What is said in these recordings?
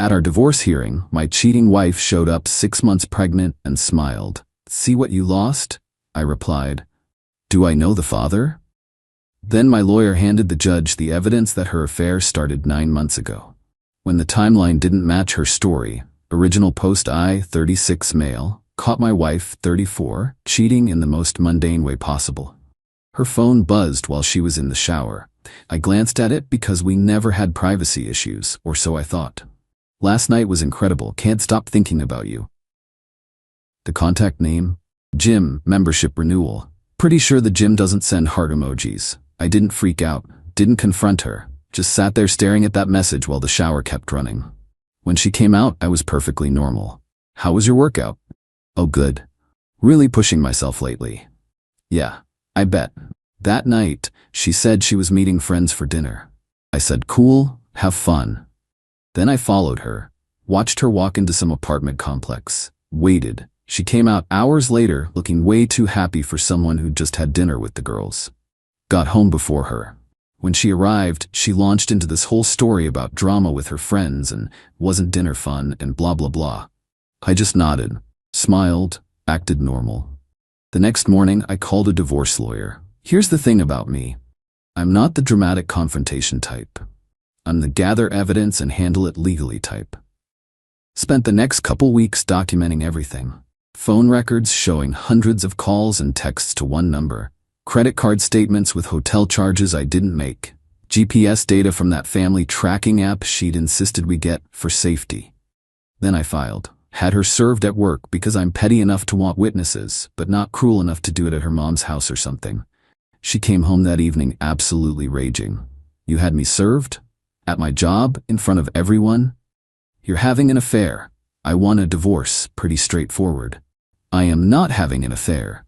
At our divorce hearing, my cheating wife showed up 6 months pregnant and smiled. "See what you lost?" I replied. "Do I know the father?" Then my lawyer handed the judge the evidence that her affair started 9 months ago. When the timeline didn't match her story, original post I, 36 male, caught my wife, 34, cheating in the most mundane way possible. Her phone buzzed while she was in the shower. I glanced at it because we never had privacy issues, or so I thought. "Last night was incredible, can't stop thinking about you." The contact name? Gym, membership renewal. Pretty sure the gym doesn't send heart emojis. I didn't freak out, didn't confront her, just sat there staring at that message while the shower kept running. When she came out, I was perfectly normal. "How was your workout?" "Oh, good. Really pushing myself lately." "Yeah, I bet." That night, she said she was meeting friends for dinner. I said, "Cool, have fun." Then I followed her, watched her walk into some apartment complex, waited. She came out hours later looking way too happy for someone who'd just had dinner with the girls. Got home before her. When she arrived, she launched into this whole story about drama with her friends and wasn't dinner fun and blah blah blah. I just nodded, smiled, acted normal. The next morning, I called a divorce lawyer. Here's the thing about me. I'm not the dramatic confrontation type. I'm the gather evidence and handle it legally type. Spent the next couple weeks documenting everything. Phone records showing hundreds of calls and texts to one number. Credit card statements with hotel charges I didn't make. GPS data from that family tracking app she'd insisted we get for safety. Then I filed. Had her served at work because I'm petty enough to want witnesses, but not cruel enough to do it at her mom's house or something. She came home that evening absolutely raging. "You had me served? At my job? In front of everyone? You're having an affair. I want a divorce, pretty straightforward." "I am not having an affair.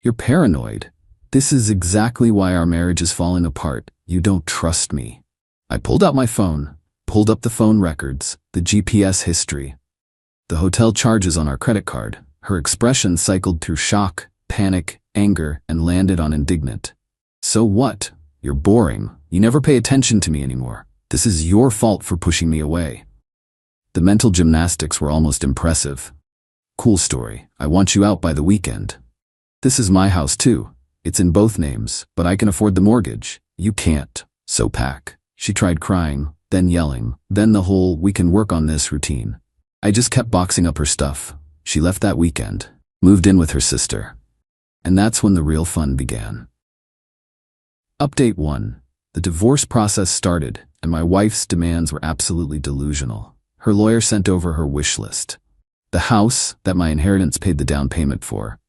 You're paranoid. This is exactly why our marriage is falling apart. You don't trust me." I pulled out my phone, pulled up the phone records, the GPS history, the hotel charges on our credit card. Her expression cycled through shock, panic, anger, and landed on indignant. "So what? You're boring. You never pay attention to me anymore. This is your fault for pushing me away." The mental gymnastics were almost impressive. "Cool story. I want you out by the weekend." "This is my house too. It's in both names, but I can afford the mortgage. You can't. So pack." She tried crying, then yelling, then the whole "we can work on this" routine. I just kept boxing up her stuff. She left that weekend, moved in with her sister. And that's when the real fun began. Update 1. The divorce process started, and my wife's demands were absolutely delusional. Her lawyer sent over her wish list. The house that my inheritance paid the down payment for.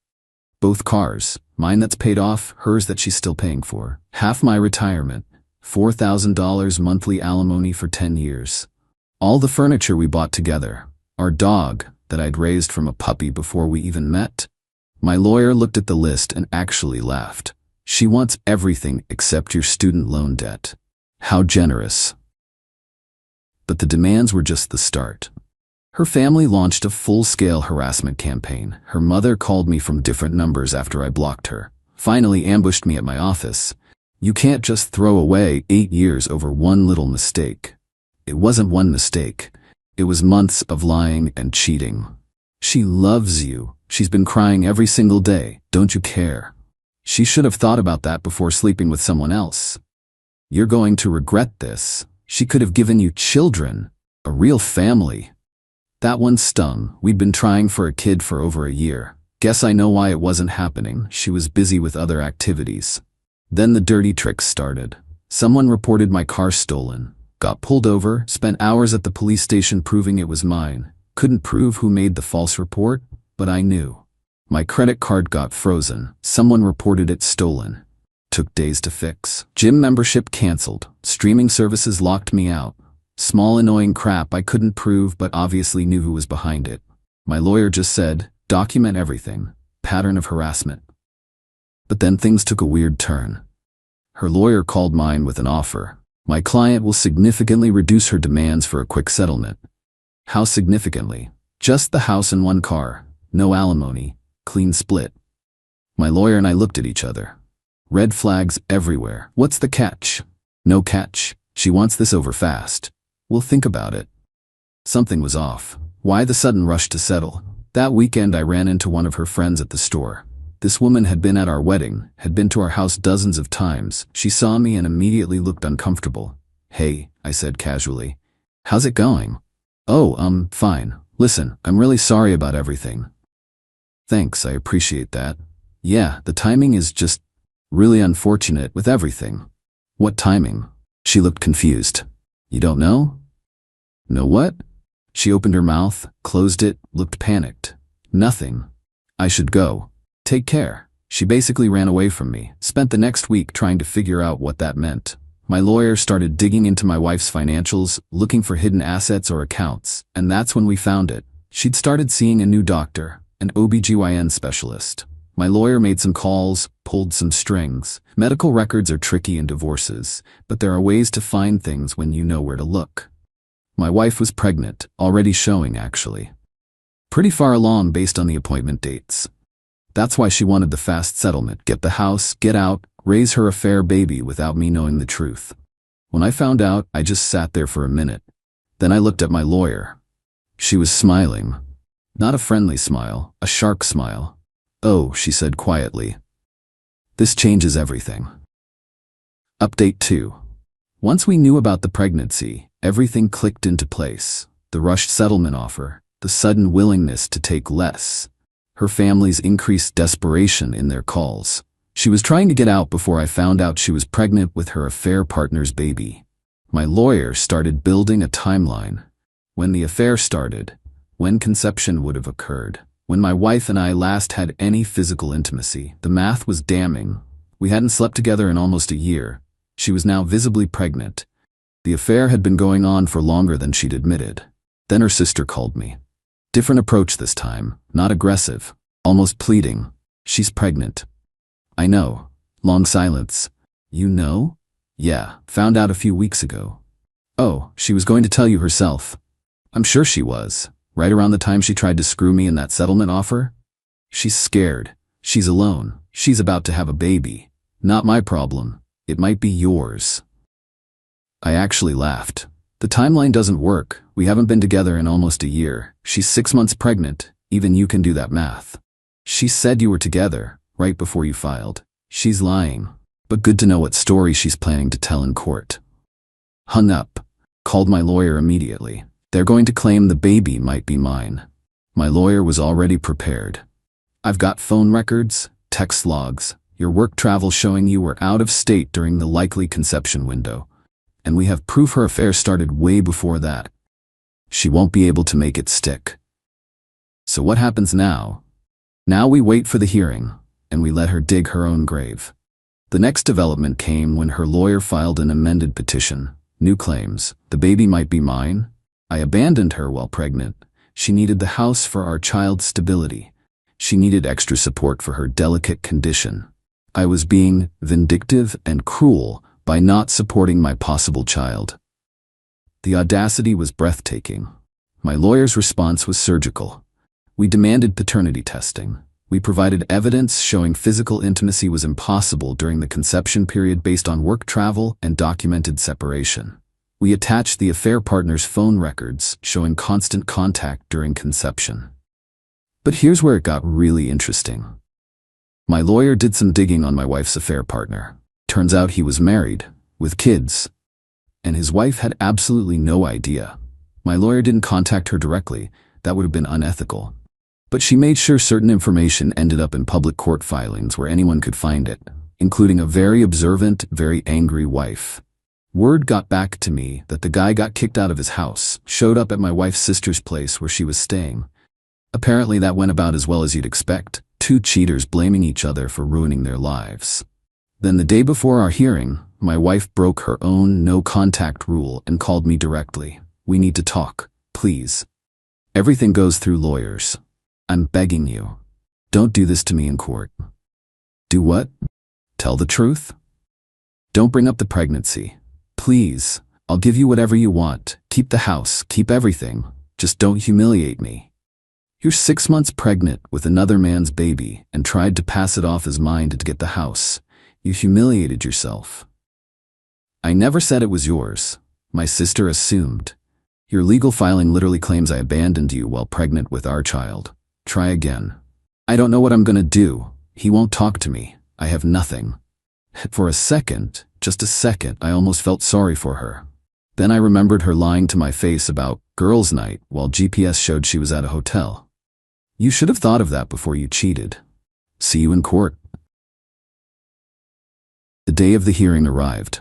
Both cars, mine that's paid off, hers that she's still paying for. Half my retirement, $4,000 monthly alimony for 10 years. All the furniture we bought together. Our dog that I'd raised from a puppy before we even met. My lawyer looked at the list and actually laughed. "She wants everything except your student loan debt. How generous." But the demands were just the start. Her family launched a full-scale harassment campaign. Her mother called me from different numbers after I blocked her. Finally ambushed me at my office. "You can't just throw away 8 years over one little mistake." It wasn't one mistake. It was months of lying and cheating. "She loves you. She's been crying every single day. Don't you care? She should have thought about that before sleeping with someone else. You're going to regret this. She could have given you children, a real family." That one stung. We'd been trying for a kid for over a year. Guess I know why it wasn't happening. She was busy with other activities. Then the dirty tricks started. Someone reported my car stolen. Got pulled over, spent hours at the police station proving it was mine. Couldn't prove who made the false report, but I knew. My credit card got frozen. Someone reported it stolen. Took days to fix. Gym membership canceled. Streaming services locked me out. Small annoying crap I couldn't prove but obviously knew who was behind it. My lawyer just said, "Document everything. Pattern of harassment." But then things took a weird turn. Her lawyer called mine with an offer. My client will significantly reduce her demands for a quick settlement. How significantly? Just the house and one car. No alimony. Clean split. My lawyer and I looked at each other. Red flags everywhere. What's the catch? No catch. She wants this over fast. We'll think about it. Something was off. Why the sudden rush to settle? That weekend I ran into one of her friends at the store. This woman had been at our wedding, had been to our house dozens of times. She saw me and immediately looked uncomfortable. "Hey," I said casually. "How's it going?" "Oh, fine. Listen, I'm really sorry about everything." "Thanks, I appreciate that. Yeah, the timing is just really unfortunate with everything." "What timing?" She looked confused. "You don't know?" "Know what?" She opened her mouth, closed it, looked panicked. "Nothing. I should go. Take care." She basically ran away from me, spent the next week trying to figure out what that meant. My lawyer started digging into my wife's financials, looking for hidden assets or accounts, and that's when we found it. She'd started seeing a new doctor, an OBGYN specialist. My lawyer made some calls, pulled some strings. Medical records are tricky in divorces, but there are ways to find things when you know where to look. My wife was pregnant, already showing actually. Pretty far along based on the appointment dates. That's why she wanted the fast settlement, get the house, get out, raise her affair baby without me knowing the truth. When I found out, I just sat there for a minute. Then I looked at my lawyer. She was smiling. Not a friendly smile, a shark smile. "Oh," she said quietly. "This changes everything." Update 2. Once we knew about the pregnancy, everything clicked into place. The rushed settlement offer, the sudden willingness to take less, her family's increased desperation in their calls. She was trying to get out before I found out she was pregnant with her affair partner's baby. My lawyer started building a timeline. When the affair started, when conception would have occurred, when my wife and I last had any physical intimacy. The math was damning. We hadn't slept together in almost a year. She was now visibly pregnant. The affair had been going on for longer than she'd admitted. Then her sister called me. Different approach this time, not aggressive, almost pleading. "She's pregnant." "I know." Long silence. "You know?" "Yeah, found out a few weeks ago." "Oh, she was going to tell you herself." "I'm sure she was. Right around the time she tried to screw me in that settlement offer?" "She's scared. She's alone. She's about to have a baby. Not my problem. It might be yours." I actually laughed. The timeline doesn't work. We haven't been together in almost a year. She's 6 months pregnant. Even you can do that math. She said you were together, right before you filed. She's lying. But good to know what story she's planning to tell in court. Hung up. Called my lawyer immediately. They're going to claim the baby might be mine. My lawyer was already prepared. "I've got phone records, text logs, your work travel showing you were out of state during the likely conception window. And we have proof her affair started way before that. She won't be able to make it stick." So what happens now? Now we wait for the hearing, and we let her dig her own grave. The next development came when her lawyer filed an amended petition. New claims. The baby might be mine. I abandoned her while pregnant. She needed the house for our child's stability. She needed extra support for her delicate condition. I was being vindictive and cruel by not supporting my possible child. The audacity was breathtaking. My lawyer's response was surgical. We demanded paternity testing. We provided evidence showing physical intimacy was impossible during the conception period based on work travel and documented separation. We attached the affair partner's phone records showing constant contact during conception. But here's where it got really interesting. My lawyer did some digging on my wife's affair partner. Turns out he was married, with kids, and his wife had absolutely no idea. My lawyer didn't contact her directly. That would have been unethical. But she made sure certain information ended up in public court filings where anyone could find it, including a very observant, very angry wife. Word got back to me that the guy got kicked out of his house, showed up at my wife's sister's place where she was staying. Apparently that went about as well as you'd expect, two cheaters blaming each other for ruining their lives. Then the day before our hearing, my wife broke her own no-contact rule and called me directly. "We need to talk, please. Everything goes through lawyers. I'm begging you. Don't do this to me in court." "Do what?" "Tell the truth. Don't bring up the pregnancy. Please, I'll give you whatever you want. Keep the house, keep everything. Just don't humiliate me. You're 6 months pregnant with another man's baby and tried to pass it off as mine to get the house. You humiliated yourself." "I never said it was yours." My sister assumed. Your legal filing literally claims I abandoned you while pregnant with our child. Try again. I don't know what I'm gonna do. He won't talk to me. I have nothing. For a second, just a second, I almost felt sorry for her. Then I remembered her lying to my face about girls' night while GPS showed she was at a hotel. You should have thought of that before you cheated. See you in court. The day of the hearing arrived.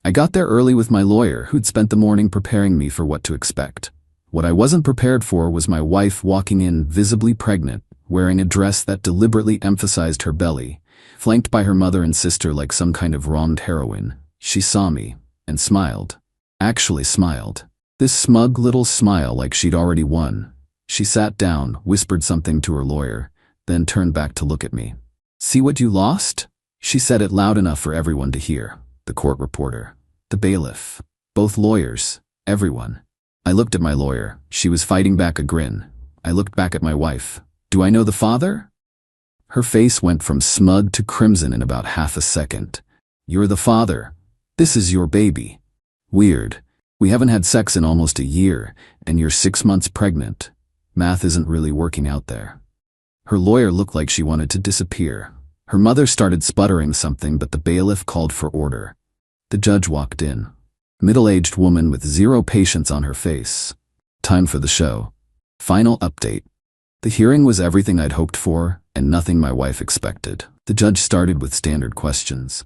I got there early with my lawyer, who'd spent the morning preparing me for what to expect. What I wasn't prepared for was my wife walking in visibly pregnant, wearing a dress that deliberately emphasized her belly, flanked by her mother and sister like some kind of wronged heroine. She saw me and smiled. Actually smiled. This smug little smile like she'd already won. She sat down, whispered something to her lawyer, then turned back to look at me. See what you lost? She said it loud enough for everyone to hear. The court reporter, the bailiff, both lawyers, everyone. I looked at my lawyer. She was fighting back a grin. I looked back at my wife. Do I know the father? Her face went from smug to crimson in about half a second. You're the father. This is your baby. Weird. We haven't had sex in almost a year, and you're 6 months pregnant. Math isn't really working out there. Her lawyer looked like she wanted to disappear. Her mother started sputtering something, but the bailiff called for order. The judge walked in. Middle-aged woman with zero patience on her face. Time for the show. Final update. The hearing was everything I'd hoped for, and nothing my wife expected. The judge started with standard questions.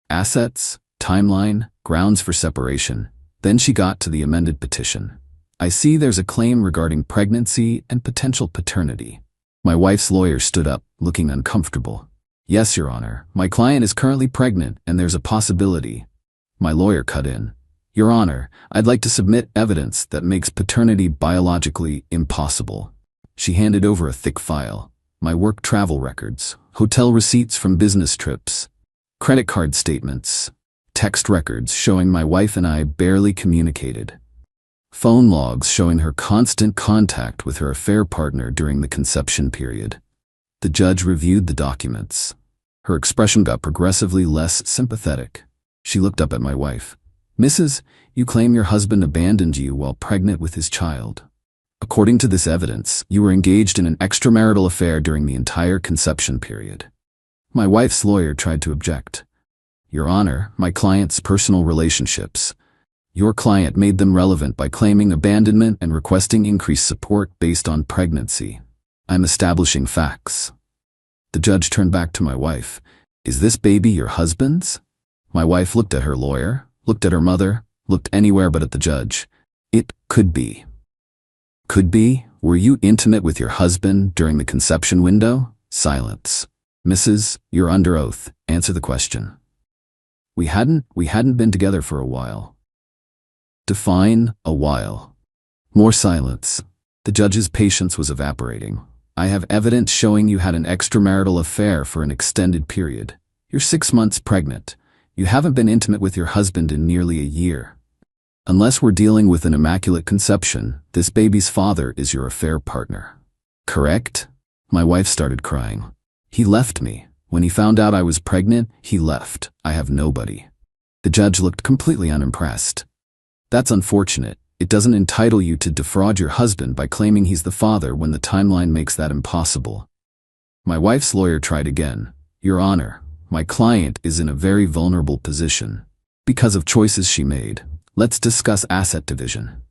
Assets, timeline, grounds for separation. Then she got to the amended petition. I see there's a claim regarding pregnancy and potential paternity. My wife's lawyer stood up, looking uncomfortable. Yes, Your Honor, my client is currently pregnant and there's a possibility. My lawyer cut in. Your Honor, I'd like to submit evidence that makes paternity biologically impossible. She handed over a thick file. My work travel records, hotel receipts from business trips, credit card statements, text records showing my wife and I barely communicated, phone logs showing her constant contact with her affair partner during the conception period. The judge reviewed the documents. Her expression got progressively less sympathetic. She looked up at my wife. Mrs., you claim your husband abandoned you while pregnant with his child. According to this evidence, you were engaged in an extramarital affair during the entire conception period. My wife's lawyer tried to object. Your Honor, my client's personal relationships. Your client made them relevant by claiming abandonment and requesting increased support based on pregnancy. I'm establishing facts. The judge turned back to my wife. Is this baby your husband's? My wife looked at her lawyer, looked at her mother, looked anywhere but at the judge. It could be. Could be? Were you intimate with your husband during the conception window? Silence. Mrs., you're under oath. Answer the question. We hadn't been together for a while. Define a while. More silence. The judge's patience was evaporating. I have evidence showing you had an extramarital affair for an extended period. You're 6 months pregnant. You haven't been intimate with your husband in nearly a year. Unless we're dealing with an immaculate conception, this baby's father is your affair partner. Correct? My wife started crying. He left me. When he found out I was pregnant, he left. I have nobody. The judge looked completely unimpressed. That's unfortunate. It doesn't entitle you to defraud your husband by claiming he's the father when the timeline makes that impossible. My wife's lawyer tried again. Your Honor, my client is in a very vulnerable position because of choices she made. Let's discuss asset division.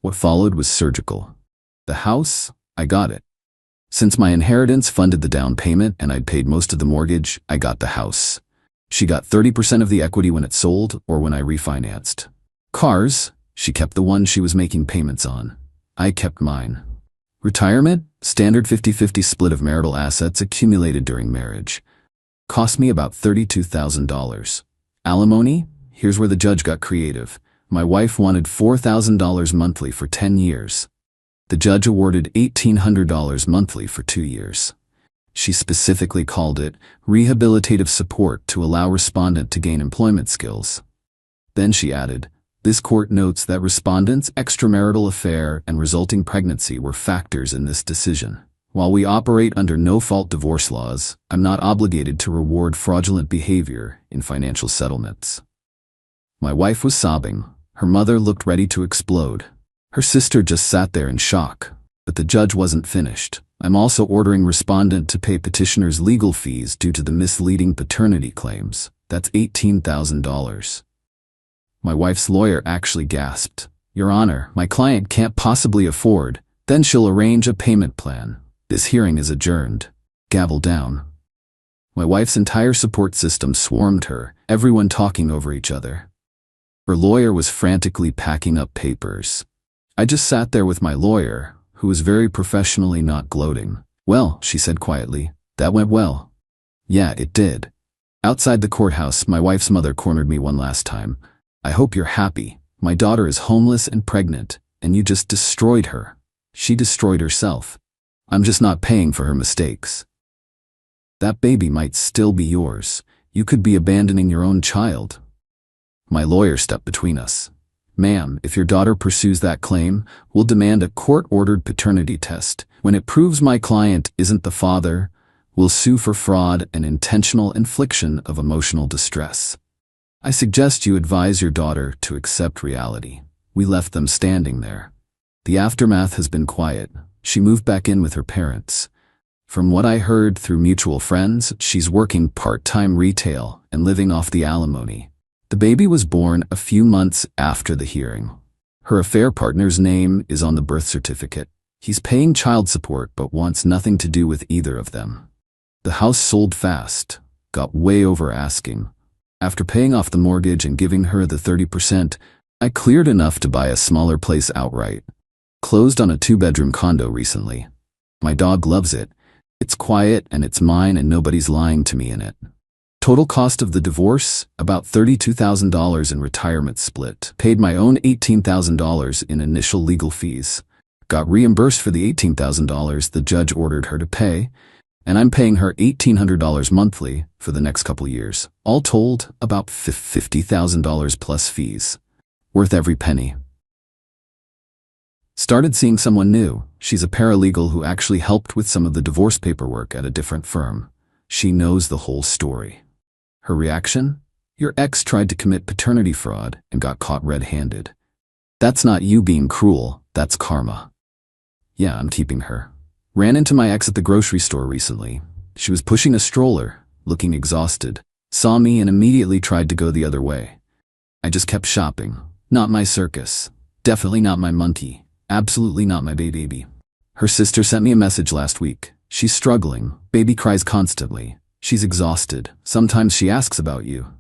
What followed was surgical. The house? I got it. Since my inheritance funded the down payment and I'd paid most of the mortgage, I got the house. She got 30% of the equity when it sold or when I refinanced. Cars? She kept the one she was making payments on. I kept mine. Retirement? Standard 50-50 split of marital assets accumulated during marriage. Cost me about $32,000. Alimony? Here's where the judge got creative. My wife wanted $4,000 monthly for 10 years. The judge awarded $1,800 monthly for 2 years. She specifically called it rehabilitative support to allow respondent to gain employment skills. Then she added, this court notes that respondent's extramarital affair and resulting pregnancy were factors in this decision. While we operate under no-fault divorce laws, I'm not obligated to reward fraudulent behavior in financial settlements. My wife was sobbing. Her mother looked ready to explode. Her sister just sat there in shock, but the judge wasn't finished. I'm also ordering respondent to pay petitioner's legal fees due to the misleading paternity claims. That's $18,000. My wife's lawyer actually gasped. Your Honor, my client can't possibly afford. Then she'll arrange a payment plan. This hearing is adjourned. Gavel down. My wife's entire support system swarmed her, everyone talking over each other. Her lawyer was frantically packing up papers. I just sat there with my lawyer, who was very professionally not gloating. Well, she said quietly, that went well. Yeah, it did. Outside the courthouse, my wife's mother cornered me one last time. I hope you're happy. My daughter is homeless and pregnant, and you just destroyed her. She destroyed herself. I'm just not paying for her mistakes. That baby might still be yours. You could be abandoning your own child. My lawyer stepped between us. Ma'am, if your daughter pursues that claim, we'll demand a court-ordered paternity test. When it proves my client isn't the father, we'll sue for fraud and intentional infliction of emotional distress. I suggest you advise your daughter to accept reality. We left them standing there. The aftermath has been quiet. She moved back in with her parents. From what I heard through mutual friends, she's working part-time retail and living off the alimony. The baby was born a few months after the hearing. Her affair partner's name is on the birth certificate. He's paying child support but wants nothing to do with either of them. The house sold fast, got way over asking. After paying off the mortgage and giving her the 30%, I cleared enough to buy a smaller place outright. Closed on a 2-bedroom condo recently. My dog loves it. It's quiet and it's mine and nobody's lying to me in it. Total cost of the divorce, about $32,000 in retirement split. Paid my own $18,000 in initial legal fees. Got reimbursed for the $18,000 the judge ordered her to pay, and I'm paying her $1,800 monthly for the next couple years. All told, about $50,000 plus fees. Worth every penny. Started seeing someone new. She's a paralegal who actually helped with some of the divorce paperwork at a different firm. She knows the whole story. Her reaction? Your ex tried to commit paternity fraud and got caught red-handed. That's not you being cruel, that's karma. Yeah, I'm keeping her. Ran into my ex at the grocery store recently. She was pushing a stroller, looking exhausted. Saw me and immediately tried to go the other way. I just kept shopping. Not my circus. Definitely not my monkey. Absolutely not my baby. Her sister sent me a message last week. She's struggling. Baby cries constantly. She's exhausted. Sometimes she asks about you.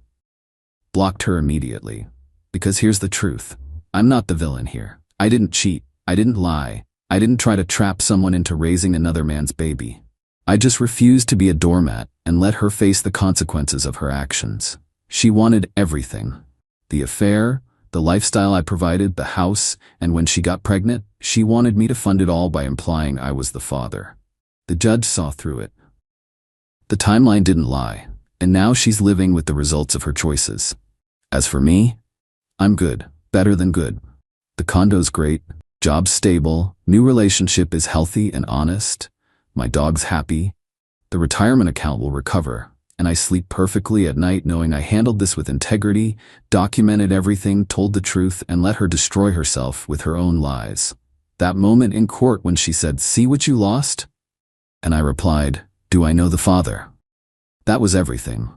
Blocked her immediately. Because here's the truth. I'm not the villain here. I didn't cheat. I didn't lie. I didn't try to trap someone into raising another man's baby. I just refused to be a doormat and let her face the consequences of her actions. She wanted everything. The affair, the lifestyle I provided, the house, and when she got pregnant, she wanted me to fund it all by implying I was the father. The judge saw through it. The timeline didn't lie, and now she's living with the results of her choices. As for me, I'm good, better than good. The condo's great, job's stable, new relationship is healthy and honest, my dog's happy, the retirement account will recover, and I sleep perfectly at night knowing I handled this with integrity, documented everything, told the truth, and let her destroy herself with her own lies. That moment in court when she said, "See what you lost?" And I replied, "Do I know the father?" That was everything.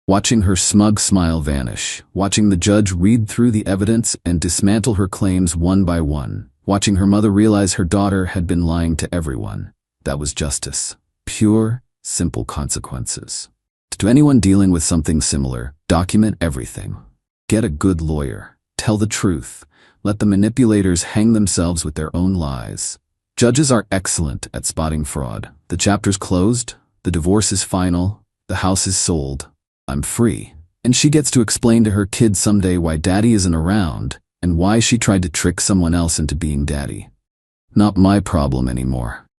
Watching her smug smile vanish, watching the judge read through the evidence and dismantle her claims one by one, watching her mother realize her daughter had been lying to everyone. That was justice. Pure, simple consequences. To anyone dealing with something similar, document everything. Get a good lawyer. Tell the truth. Let the manipulators hang themselves with their own lies. Judges are excellent at spotting fraud. The chapter's closed, the divorce is final, the house is sold. I'm free. And she gets to explain to her kids someday why daddy isn't around and why she tried to trick someone else into being daddy. Not my problem anymore.